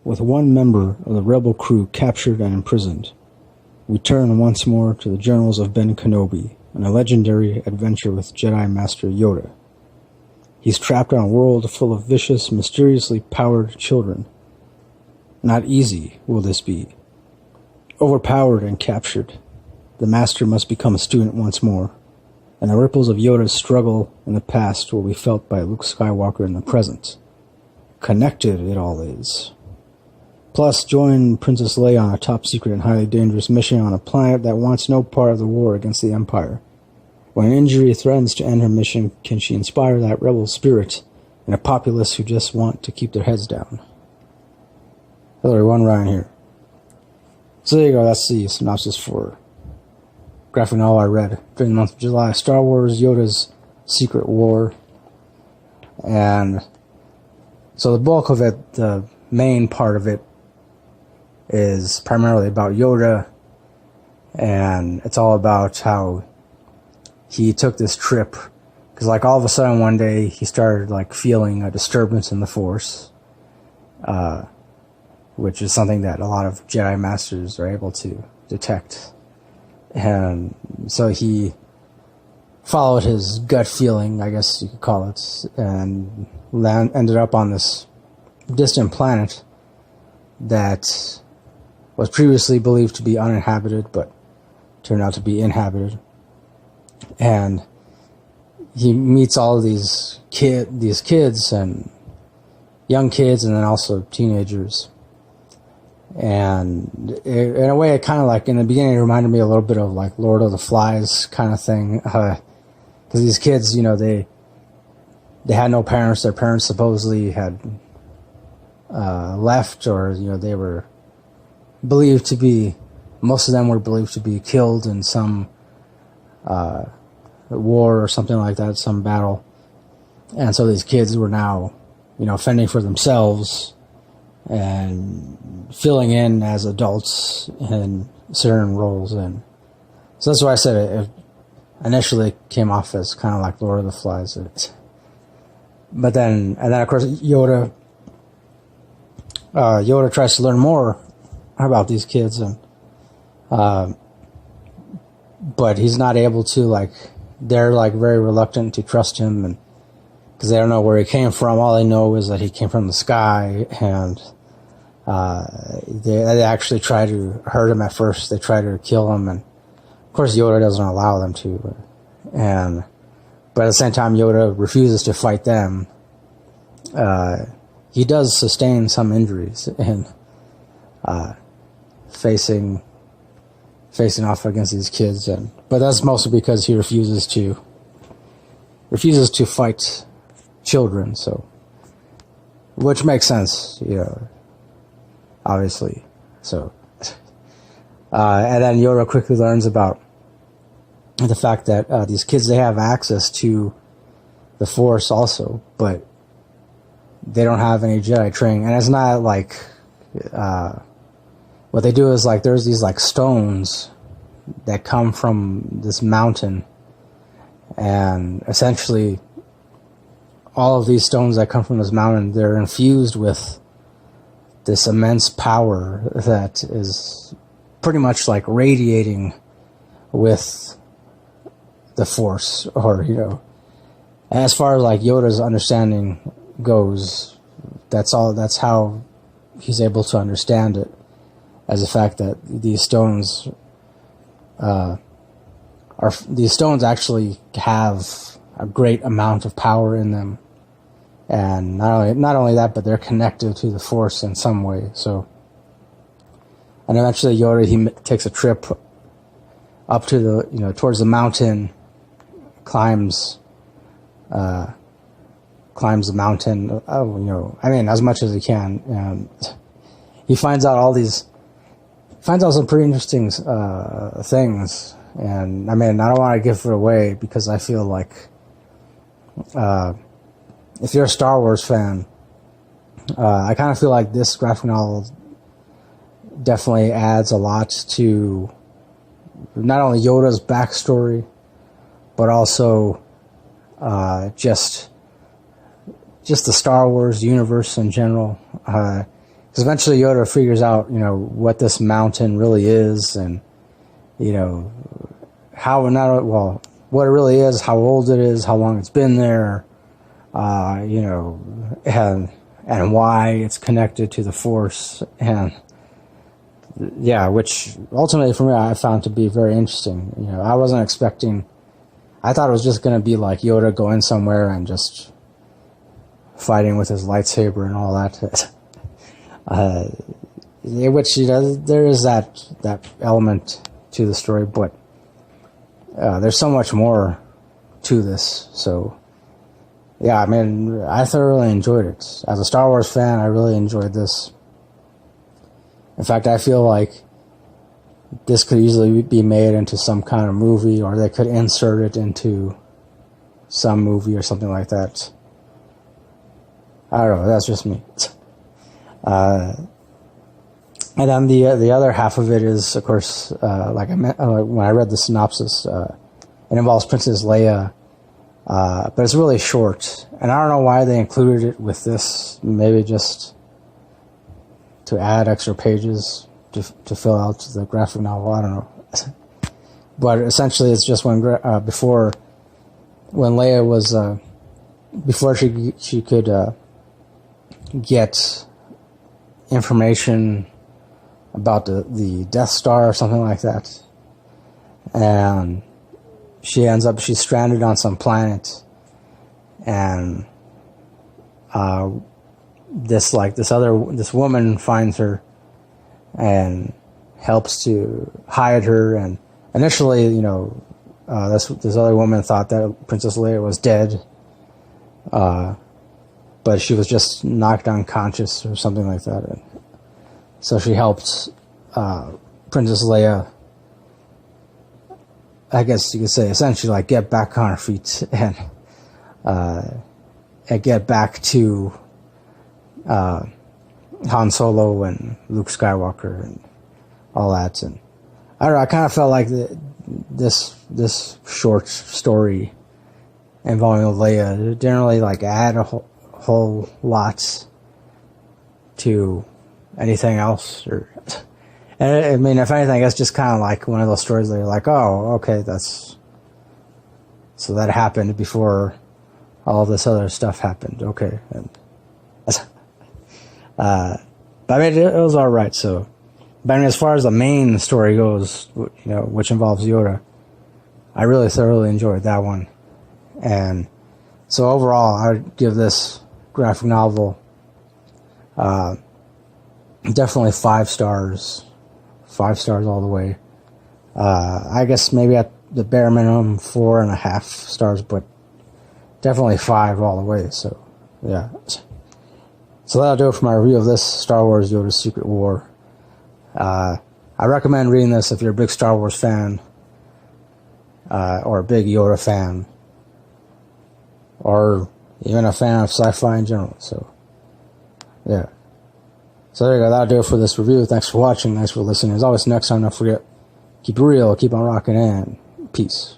With one member of the rebel crew captured and imprisoned, we turn once more to the journals of Ben Kenobi and a legendary adventure with Jedi Master Yoda. He's trapped on a world full of vicious, mysteriously powered children. Not easy will this be. Overpowered and captured, the Master must become a student once more, and the ripples of Yoda's struggle in the past will be felt by Luke Skywalker in the present. Connected it all is. Plus, join Princess Leia on a top-secret and highly dangerous mission on a planet that wants no part of the war against the Empire. When an injury threatens to end her mission, can she inspire that rebel spirit in a populace who just want to keep their heads down? Hillary, one Ryan here. So there you go, that's the synopsis for graphic novel I read during the month of July. Star Wars, Yoda's Secret War. And so the bulk of it, the main part of it, is primarily about Yoda, and it's all about how he took this trip, because like all of a sudden one day he started like feeling a disturbance in the Force, which is something that a lot of Jedi Masters are able to detect, and so he followed his gut feeling, I guess you could call it, and ended up on this distant planet that was previously believed to be uninhabited, but turned out to be inhabited. And he meets all of these kids and young kids, and then also teenagers. And in a way, it kind of like in the beginning, it reminded me a little bit of like Lord of the Flies kind of thing, because these kids, you know, they had no parents. Their parents supposedly had left, or you know, they were believed to be, most of them were believed to be killed in some war or something like that, some battle. And so these kids were now, you know, fending for themselves and filling in as adults in certain roles. And so that's why I said it initially came off as kind of like Lord of the Flies. But then, and then of course Yoda tries to learn more about these kids, and but he's not able to, like, they're like very reluctant to trust him, and because they don't know where he came from. All they know is that he came from the sky, and they actually try to hurt him at first. They try to kill him, and of course Yoda doesn't allow them to, but at the same time Yoda refuses to fight them. He does sustain some injuries in facing off against these kids, but that's mostly because he refuses to fight children. So, which makes sense, you know, obviously. So, and then Yoda quickly learns about the fact that these kids, they have access to the Force also, but they don't have any Jedi training, and it's not like what they do is like there's these like stones that come from this mountain, and essentially all of these stones that come from this mountain, they're infused with this immense power that is pretty much like radiating with the Force, or, you know, as far as like Yoda's understanding goes, that's how he's able to understand it, as the fact that these stones actually have a great amount of power in them, and not only that, but they're connected to the Force in some way. So, and eventually Yoda, he takes a trip up to the, you know, towards the mountain, climbs the mountain, you know, I mean, as much as he can, and he finds out some pretty interesting things. And I mean, I don't want to give it away, because I feel like if you're a Star Wars fan, I kind of feel like this graphic novel definitely adds a lot to not only Yoda's backstory, but also just the Star Wars universe in general. Because eventually Yoda figures out, what this mountain really is, and, what it really is, how old it is, how long it's been there, and why it's connected to the Force, and which ultimately for me I found to be very interesting. I wasn't expecting. I thought it was just going to be like Yoda going somewhere and just fighting with his lightsaber and all that. Which there is that element to the story, but there's so much more to this. So, I mean, I thoroughly enjoyed it. As a Star Wars fan, I really enjoyed this. In fact, I feel like this could easily be made into some kind of movie, or they could insert it into some movie or something like that. I don't know, that's just me. And then the other half of it is, of course, like I meant, when I read the synopsis, it involves Princess Leia, but it's really short. And I don't know why they included it with this, maybe just to add extra pages to fill out the graphic novel, I don't know. But essentially it's just when Leia was, before she could get information about the Death Star or something like that, and she's stranded on some planet, and this woman finds her and helps to hide her. And initially, this other woman thought that Princess Leia was dead, but she was just knocked unconscious or something like that. And so she helped Princess Leia, I guess you could say, essentially, like, get back on her feet and get back to Han Solo and Luke Skywalker and all that. And I don't know, I kind of felt like this short story involving Leia didn't really like add a whole lot to anything else, and I mean, if anything, it's just kind of like one of those stories that you're like, oh, okay, so that happened before all this other stuff happened, okay. And but I mean, it was all right. So, but I mean, as far as the main story goes, which involves Yoda, I really thoroughly enjoyed that one. And so overall, I would give this graphic novel definitely 5 stars. 5 stars all the way. I guess maybe at the bare minimum 4.5 stars, but definitely 5 all the way. So, yeah. So that'll do it for my review of this Star Wars Yoda's Secret War. I recommend reading this if you're a big Star Wars fan, or a big Yoda fan, or even a fan of sci-fi in general. So, yeah. So there you go. That'll do it for this review. Thanks for watching. Thanks for listening. As always, next time, don't forget, keep it real, keep on rocking, and peace.